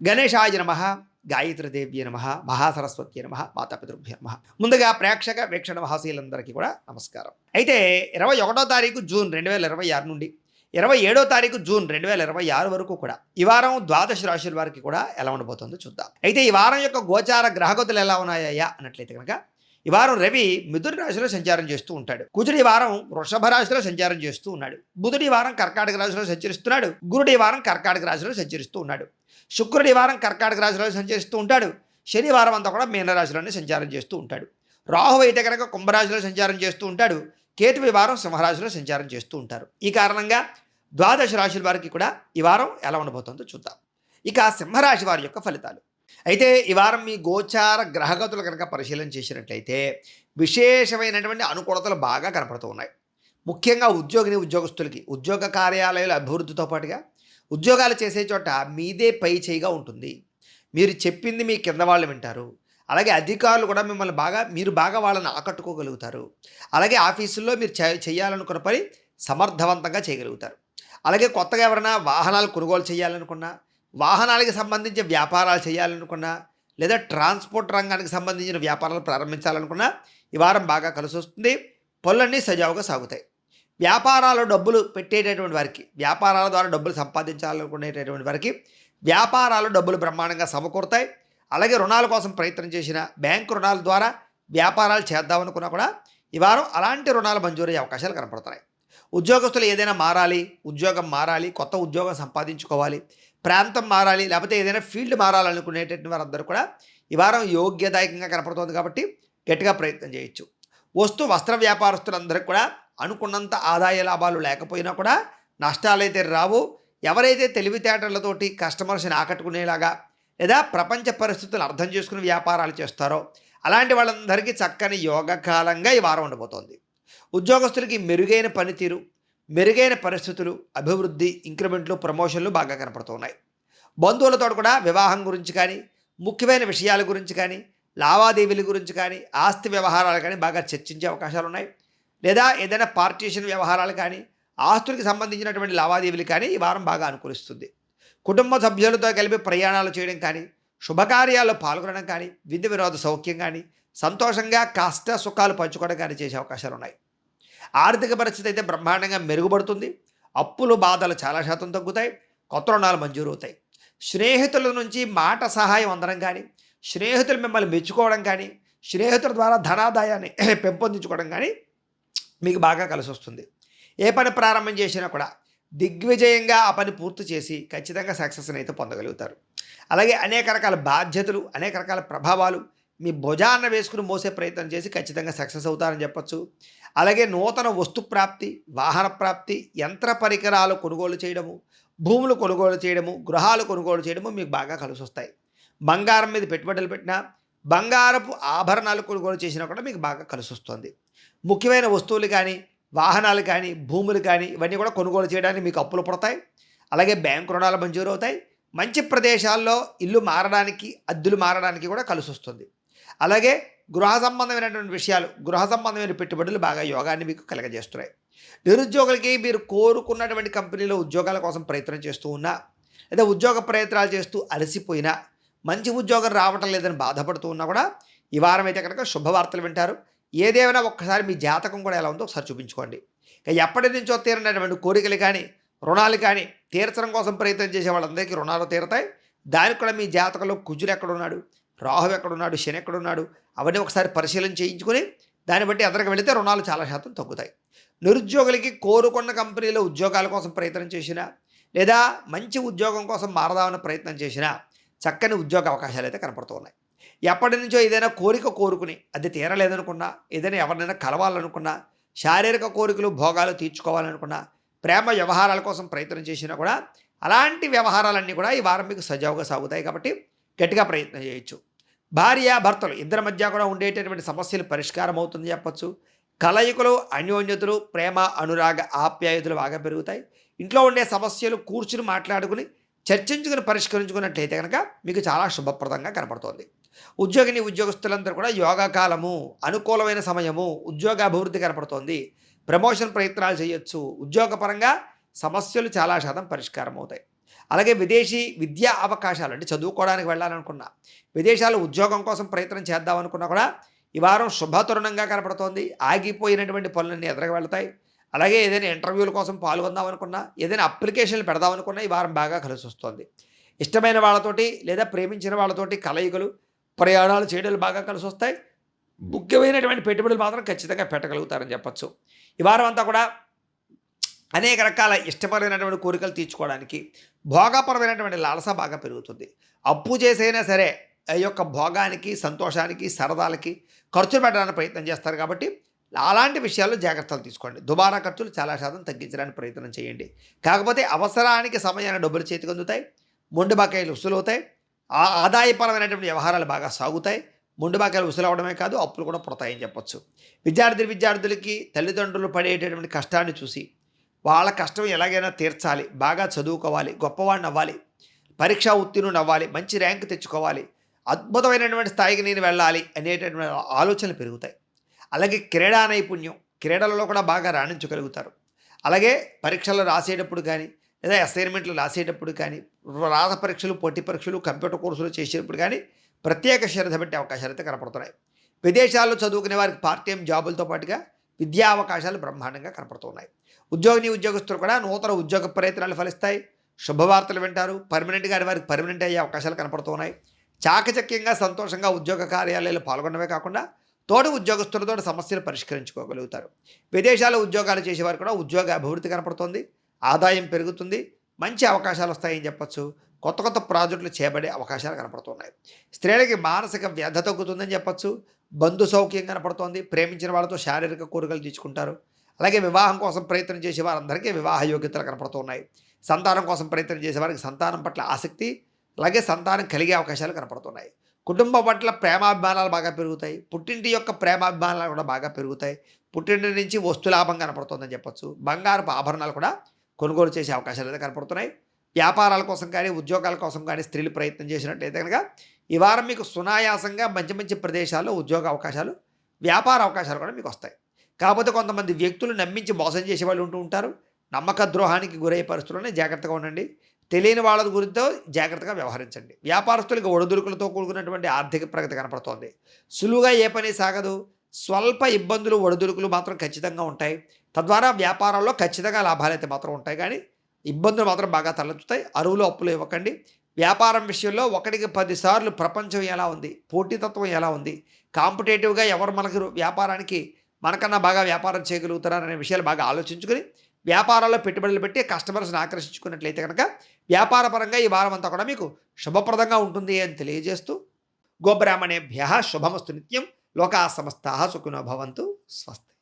గణేశాయ నమః, గాయత్రీదేవ్యే నమః, మహాసరస్వత్యే నమః, మాతాపితృభ్యో నమః. ముందుగా ప్రేక్షక వీక్షణ మహాశీలందరికీ కూడా నమస్కారం. అయితే 21వ తారీఖు జూన్ 2026 నుండి 27వ తారీఖు జూన్ 2026 వరకు కూడా ఈ వారం ద్వాదశ రాశుల వారికి కూడా ఎలా ఉండబోతుందో చూద్దాం. అయితే ఈ వారం యొక్క గోచార గ్రహగతులు ఎలా ఉన్నాయా అన్నట్లయితే కనుక ఈ వారం రవి మిథున రాశిలో సంచారం చేస్తూ ఉంటాడు. కుజుడు ఈ వారం వృషభ రాశిలో సంచారం చేస్తూ ఉన్నాడు. బుధుడు ఈ వారం కర్కాటక రాశిలో సంచరిస్తున్నాడు. గురుడు ఈ వారం కర్కాటక రాశిలో సంచరిస్తూ ఉన్నాడు. శుక్రుడు ఈ వారం కర్కాటక రాశిలో సంచరిస్తూ ఉంటాడు. శనివారం అంతా కూడా మీనరాశిలోనే సంచారం చేస్తూ ఉంటాడు. రాహు అయితే కనుక కుంభరాశిలో సంచారం చేస్తూ ఉంటాడు. కేతు ఈ వారం సింహరాశిలో సంచారం చేస్తూ ఉంటారు. ఈ కారణంగా ద్వాదశ రాశుల వారికి కూడా ఈ వారం ఎలా ఉండబోతుందో చూద్దాం. ఇక సింహరాశి వారి యొక్క ఫలితాలు. అయితే ఈ వారం మీ గోచార గ్రహగతులు కనుక పరిశీలన చేసినట్లయితే విశేషమైనటువంటి అనుకూలతలు బాగా కనపడుతూ ఉన్నాయి. ముఖ్యంగా ఉద్యోగస్తులకి ఉద్యోగ కార్యాలయాల అభివృద్ధితో పాటుగా ఉద్యోగాలు చేసే చోట మీదే పై చేయిగా ఉంటుంది. మీరు చెప్పింది మీ కింద వాళ్ళు వింటారు. అలాగే అధికారులు కూడా మిమ్మల్ని మీరు బాగా వాళ్ళని ఆకట్టుకోగలుగుతారు. అలాగే ఆఫీసుల్లో మీరు చేయాలనుకున్న పని సమర్థవంతంగా చేయగలుగుతారు. అలాగే కొత్తగా ఎవరైనా వాహనాలు కొనుగోలు చేయాలనుకున్నా, వాహనాలకు సంబంధించిన వ్యాపారాలు చేయాలనుకున్నా, లేదా ట్రాన్స్పోర్ట్ రంగానికి సంబంధించిన వ్యాపారాలు ప్రారంభించాలనుకున్నా ఈ వారం బాగా కలిసి వస్తుంది. పనులన్నీ సజావుగా సాగుతాయి. వ్యాపారాలు డబ్బులు పెట్టేటటువంటి వారికి, వ్యాపారాల ద్వారా డబ్బులు సంపాదించాలనుకునేటటువంటి వారికి వ్యాపారాలు డబ్బులు బ్రహ్మాండంగా సమకూరుతాయి. అలాగే రుణాల కోసం ప్రయత్నం చేసిన, బ్యాంకు రుణాల ద్వారా వ్యాపారాలు చేద్దామనుకున్నా కూడా ఈ వారం అలాంటి రుణాలు మంజూరయ్యే అవకాశాలు కనపడుతున్నాయి. ఉద్యోగస్తులు ఏదైనా మారాలి, ఉద్యోగం మారాలి, కొత్త ఉద్యోగం సంపాదించుకోవాలి, ప్రాంతం మారాలి, లేకపోతే ఏదైనా ఫీల్డ్ మారాలనుకునేటటువంటి వారందరూ కూడా ఈ వారం యోగ్యదాయకంగా కనపడుతుంది. కాబట్టి గట్టిగా ప్రయత్నం చేయొచ్చు. వస్త్ర వ్యాపారస్తులందరికీ కూడా అనుకున్నంత ఆదాయ లాభాలు లేకపోయినా కూడా నష్టాలైతే రావు. ఎవరైతే తెలివితేటలతోటి కస్టమర్స్ని ఆకట్టుకునేలాగా లేదా ప్రపంచ పరిస్థితులను అర్థం చేసుకుని వ్యాపారాలు చేస్తారో అలాంటి వాళ్ళందరికీ చక్కని యోగకాలంగా ఈ వారం ఉండబోతోంది. ఉద్యోగస్తులకి మెరుగైన పనితీరు, మెరుగైన పరిస్థితులు, అభివృద్ధి, ఇంక్రిమెంట్లు, ప్రమోషన్లు బాగా కనపడుతున్నాయి. బంధువులతో కూడా వివాహం గురించి కానీ, ముఖ్యమైన విషయాల గురించి కానీ, లావాదేవీల గురించి కానీ, ఆస్తి వ్యవహారాలు కానీ బాగా చర్చించే అవకాశాలు ఉన్నాయి. లేదా ఏదైనా పార్టీషన్ వ్యవహారాలు కానీ, ఆస్తులకు సంబంధించినటువంటి లావాదేవీలు కానీ ఈ వారం బాగా అనుకూలిస్తుంది. కుటుంబ సభ్యులతో కలిపి ప్రయాణాలు చేయడం కానీ, శుభకార్యాల్లో పాల్గొనడం కానీ, విందు వినోద సౌఖ్యం కానీ, సంతోషంగా కష్ట సుఖాలు పంచుకోవడం కానీ చేసే అవకాశాలు ఉన్నాయి. ఆర్థిక పరిస్థితి అయితే బ్రహ్మాండంగా మెరుగుపడుతుంది. అప్పులు బాధలు చాలా శాతం తగ్గుతాయి. కొత్త రుణాలు మంజూరు అవుతాయి. స్నేహితుల నుంచి మాట సహాయం అందడం కానీ, స్నేహితులు మిమ్మల్ని మెచ్చుకోవడం కానీ, స్నేహితుల ద్వారా ధనాదాయాన్ని పెంపొందించుకోవడం కానీ మీకు బాగా కలిసి వస్తుంది. ఏ పని ప్రారంభం చేసినా కూడా దిగ్విజయంగా ఆ పని పూర్తి చేసి ఖచ్చితంగా సక్సెస్ని అయితే పొందగలుగుతారు. అలాగే అనేక రకాల బాధ్యతలు, అనేక రకాల ప్రభావాలు మీ భుజాన్న వేసుకుని మోసే ప్రయత్నం చేసి ఖచ్చితంగా సక్సెస్ అవుతారని చెప్పచ్చు. అలాగే నూతన వస్తు ప్రాప్తి, వాహన ప్రాప్తి, యంత్ర పరికరాలు కొనుగోలు చేయడము, భూములు కొనుగోలు చేయడము, గృహాలు కొనుగోలు చేయడము మీకు బాగా కలిసి వస్తాయి. బంగారం మీద పెట్టుబడులు పెట్టినా, బంగారపు ఆభరణాలు కొనుగోలు చేసినా కూడా మీకు బాగా కలిసి వస్తుంది. ముఖ్యమైన వస్తువులు కానీ, వాహనాలు కానీ, భూములు కానీ ఇవన్నీ కూడా కొనుగోలు చేయడానికి మీకు అప్పులు పడతాయి. అలాగే బ్యాంకు రుణాలు మంజూరు అవుతాయి. మంచి ప్రదేశాల్లో ఇల్లు మారడానికి, అద్దెలు మారడానికి కూడా కలిసి వస్తుంది. అలాగే గృహ సంబంధమైనటువంటి విషయాలు, గృహ సంబంధమైన పెట్టుబడులు బాగా యోగాన్ని మీకు కలగజేస్తున్నాయి. నిరుద్యోగులకి మీరు కోరుకున్నటువంటి కంపెనీలో ఉద్యోగాల కోసం ప్రయత్నం చేస్తూ ఉన్నా, లేదా ఉద్యోగ ప్రయత్నాలు చేస్తూ అలసిపోయినా, మంచి ఉద్యోగం రావటం లేదని బాధపడుతూ ఉన్నా కూడా ఈ వారం అయితే కనుక శుభవార్తలు వింటారు. ఏదేమైనా ఒక్కసారి మీ జాతకం కూడా ఎలా ఉందో ఒకసారి చూపించుకోండి. ఇక ఎప్పటి నుంచో తీరనటువంటి కోరికలు కానీ, రుణాలు కానీ తీర్చడం కోసం ప్రయత్నం చేసే వాళ్ళందరికీ రుణాలు తీరతాయి. దానికి కూడా మీ జాతకంలో కుజుడు ఎక్కడున్నాడు, రాహు ఎక్కడున్నాడు, శని ఎక్కడున్నాడు అవన్నీ ఒకసారి పరిశీలన చేయించుకొని దాన్ని బట్టి ఎదరికి వెళితే రుణాలు చాలా శాతం తగ్గుతాయి. నిరుద్యోగులకి కోరుకున్న కంపెనీలో ఉద్యోగాల కోసం ప్రయత్నం చేసినా, లేదా మంచి ఉద్యోగం కోసం మారదామని ప్రయత్నం చేసినా చక్కని ఉద్యోగ అవకాశాలు అయితే కనపడుతూ ఉన్నాయి. ఎప్పటి నుంచో ఏదైనా కోరుకుని అది తీరలేదనుకున్నా, ఏదైనా ఎవరినైనా కలవాలనుకున్నా, శారీరక కోరికలు భోగాలు తీర్చుకోవాలనుకున్నా, ప్రేమ వ్యవహారాల కోసం ప్రయత్నం చేసినా కూడా అలాంటి వ్యవహారాలన్నీ కూడా ఈ వారం మీకు సజావుగా సాగుతాయి. కాబట్టి గట్టిగా ప్రయత్నం చేయొచ్చు. భార్య భర్తలు ఇద్దరి మధ్య కూడా ఉండేటటువంటి సమస్యలు పరిష్కారం అవుతుంది చెప్పచ్చు. కలయికలు, అన్యోన్యతలు, ప్రేమ, అనురాగ, ఆప్యాయతలు బాగా పెరుగుతాయి. ఇంట్లో ఉండే సమస్యలు కూర్చుని మాట్లాడుకుని చర్చించుకుని పరిష్కరించుకున్నట్లయితే కనుక మీకు చాలా శుభప్రదంగా కనపడుతోంది. ఉద్యోగస్తులందరూ కూడా యోగకాలము, అనుకూలమైన సమయము, ఉద్యోగాభివృద్ధి కనపడుతోంది. ప్రమోషన్ ప్రయత్నాలు చేయొచ్చు. ఉద్యోగపరంగా సమస్యలు చాలా శాతం పరిష్కారం అవుతాయి. అలాగే విదేశీ విద్యా అవకాశాలు అంటే చదువుకోవడానికి వెళ్ళాలనుకున్నా, విదేశాలు ఉద్యోగం కోసం ప్రయత్నం చేద్దామనుకున్నా కూడా ఈ వారం శుభతరుణంగా కనపడుతోంది. ఆగిపోయినటువంటి పనులన్నీ ఎదురుగా వెళ్తాయి. అలాగే ఏదైనా ఇంటర్వ్యూల కోసం పాల్గొందామనుకున్నా, ఏదైనా అప్లికేషన్లు పెడదామనుకున్నా ఈ వారం బాగా కలిసి వస్తుంది. ఇష్టమైన వాళ్ళతోటి లేదా ప్రేమించిన వాళ్ళతోటి కలయికలు, ప్రయాణాలు చేయడాలు బాగా కలిసి వస్తాయి. ముఖ్యమైనటువంటి పెట్టుబడులు మాత్రం ఖచ్చితంగా పెట్టగలుగుతారని చెప్పచ్చు. ఈ వారం అంతా కూడా అనేక రకాల ఇష్టపరమైనటువంటి కోరికలు తీర్చుకోవడానికి భోగపరమైనటువంటి లాలస బాగా పెరుగుతుంది. అప్పు చేసైనా సరే ఆ యొక్క భోగానికి, సంతోషానికి, సరదాలకి ఖర్చు పెట్టడానికి ప్రయత్నం చేస్తారు కాబట్టి అలాంటి విషయాల్లో జాగ్రత్తలు తీసుకోండి. దుబారా ఖర్చులు చాలా శాతం తగ్గించడానికి ప్రయత్నం చేయండి. కాకపోతే అవసరానికి సమయాన్ని డబ్బులు చేతికి అందుతాయి, మొండి బకాయిలు వసూలవుతాయి, ఆదాయపరమైనటువంటి వ్యవహారాలు బాగా సాగుతాయి. మొండి బకాయిలు వసూలవడమే కాదు, అప్పులు కూడా పుడతాయని చెప్పొచ్చు. విద్యార్థులకి తల్లిదండ్రులు పడేటటువంటి కష్టాన్ని చూసి వాళ్ళ కష్టం ఎలాగైనా తీర్చాలి, బాగా చదువుకోవాలి, గొప్పవాడిని అవ్వాలి, పరీక్షా ఉత్తీర్ణుడు అవ్వాలి, మంచి ర్యాంకు తెచ్చుకోవాలి, అద్భుతమైనటువంటి స్థాయికి నేను వెళ్ళాలి అనేటటువంటి ఆలోచనలు పెరుగుతాయి. అలాగే క్రీడా నైపుణ్యం, క్రీడలలో కూడా బాగా రాణించగలుగుతారు. అలాగే పరీక్షలు రాసేటప్పుడు కానీ లేదా అసైన్మెంట్లు రాసేటప్పుడు కానీ, రాత పరీక్షలు, పోటీ పరీక్షలు, కంప్యూటర్ కోర్సులు చేసేటప్పుడు కానీ ప్రత్యేక శ్రద్ధ పెట్టే అవకాశాలు అయితే కనపడుతున్నాయి. విదేశాల్లో చదువుకునే వారికి పార్ట్ టైం జాబులతో పాటుగా విద్యా అవకాశాలు బ్రహ్మాండంగా కనపడుతున్నాయి. ఉద్యోగస్తులు కూడా నూతన ఉద్యోగ ప్రయత్నాలు ఫలిస్తాయి. శుభవార్తలు వింటారు. పర్మనెంట్గా వారికి పర్మనెంట్ అయ్యే అవకాశాలు కనపడుతున్నాయి. చాకచక్యంగా సంతోషంగా ఉద్యోగ కార్యాలయాలు పాల్గొనడమే కాకుండా తోటి ఉద్యోగస్తులతో సమస్యలు పరిష్కరించుకోగలుగుతారు. విదేశాల్లో ఉద్యోగాలు చేసేవారు కూడా ఉద్యోగ అభివృద్ధి కనపడుతుంది, ఆదాయం పెరుగుతుంది, మంచి అవకాశాలు వస్తాయని చెప్పచ్చు. కొత్త కొత్త ప్రాజెక్టులు చేపడే అవకాశాలు కనపడుతున్నాయి. స్త్రీలకి మానసిక వ్యధ తగ్గుతుందని చెప్పచ్చు. బంధు సౌఖ్యం కనపడుతోంది. ప్రేమించిన వాళ్ళతో శారీరక కోరికలు తీర్చుకుంటారు. అలాగే వివాహం కోసం ప్రయత్నం చేసే వారందరికీ వివాహ యోగ్యతలు కనపడుతున్నాయి. సంతానం కోసం ప్రయత్నం చేసే వారికి సంతానం పట్ల ఆసక్తి, అలాగే సంతానం కలిగే అవకాశాలు కనపడుతున్నాయి. కుటుంబం పట్ల ప్రేమాభిమానాలు బాగా పెరుగుతాయి. పుట్టింటి యొక్క ప్రేమాభిమానాలు కూడా బాగా పెరుగుతాయి. పుట్టింటి నుంచి వస్తులాభం కనపడుతుందని చెప్పచ్చు. బంగారపు ఆభరణాలు కూడా కొనుగోలు చేసే అవకాశాలు అయితే కనపడుతున్నాయి. వ్యాపారాల కోసం కానీ ఉద్యోగాల కోసం కానీ స్త్రీలు ప్రయత్నం చేసినట్టయితే కనుక ఈ వారం మీకు సునాయాసంగా మంచి మంచి ప్రదేశాల్లో ఉద్యోగ అవకాశాలు, వ్యాపార అవకాశాలు కూడా మీకు వస్తాయి. కాకపోతే కొంతమంది వ్యక్తులు నమ్మించి మోసం చేసే వాళ్ళు ఉంటూ ఉంటారు. నమ్మక ద్రోహానికి గురయ్యే పరిస్థితుల్లోనే జాగ్రత్తగా ఉండండి. తెలియని వాళ్ళ గురితో జాగ్రత్తగా వ్యవహరించండి. వ్యాపారస్తులకు ఒడిదుడుకులతో కూడుకున్నటువంటి ఆర్థిక ప్రగతి కనపడుతోంది. సులువుగా ఏ పని సాగదు. స్వల్ప ఇబ్బందులు, ఒడిదుడుకులు మాత్రం ఖచ్చితంగా ఉంటాయి. తద్వారా వ్యాపారాల్లో ఖచ్చితంగా లాభాలు అయితే మాత్రం ఉంటాయి, కానీ ఇబ్బందులు మాత్రం బాగా తలెత్తుతాయి. అరువులు అప్పులు ఇవ్వకండి. వ్యాపారం విషయంలో 1కి 10 సార్లు ప్రపంచం ఎలా ఉంది, పోటీతత్వం ఎలా ఉంది, కాంపిటేటివ్గా ఎవరు మనకు వ్యాపారానికి మనకన్నా బాగా వ్యాపారం చేయగలుగుతారనే విషయాలు బాగా ఆలోచించుకొని వ్యాపారాల్లో పెట్టుబడులు పెట్టి కస్టమర్స్ని ఆకర్షించుకున్నట్లయితే కనుక వ్యాపారపరంగా ఈ వారం అంతా కూడా మీకు శుభప్రదంగా ఉంటుంది అని తెలియజేస్తూ, గోబ్రాహ్మణేభ్యః శుభమస్తు నిత్యం. లోకా సమస్తాః సుఖినో భవంతు. స్వస్తి.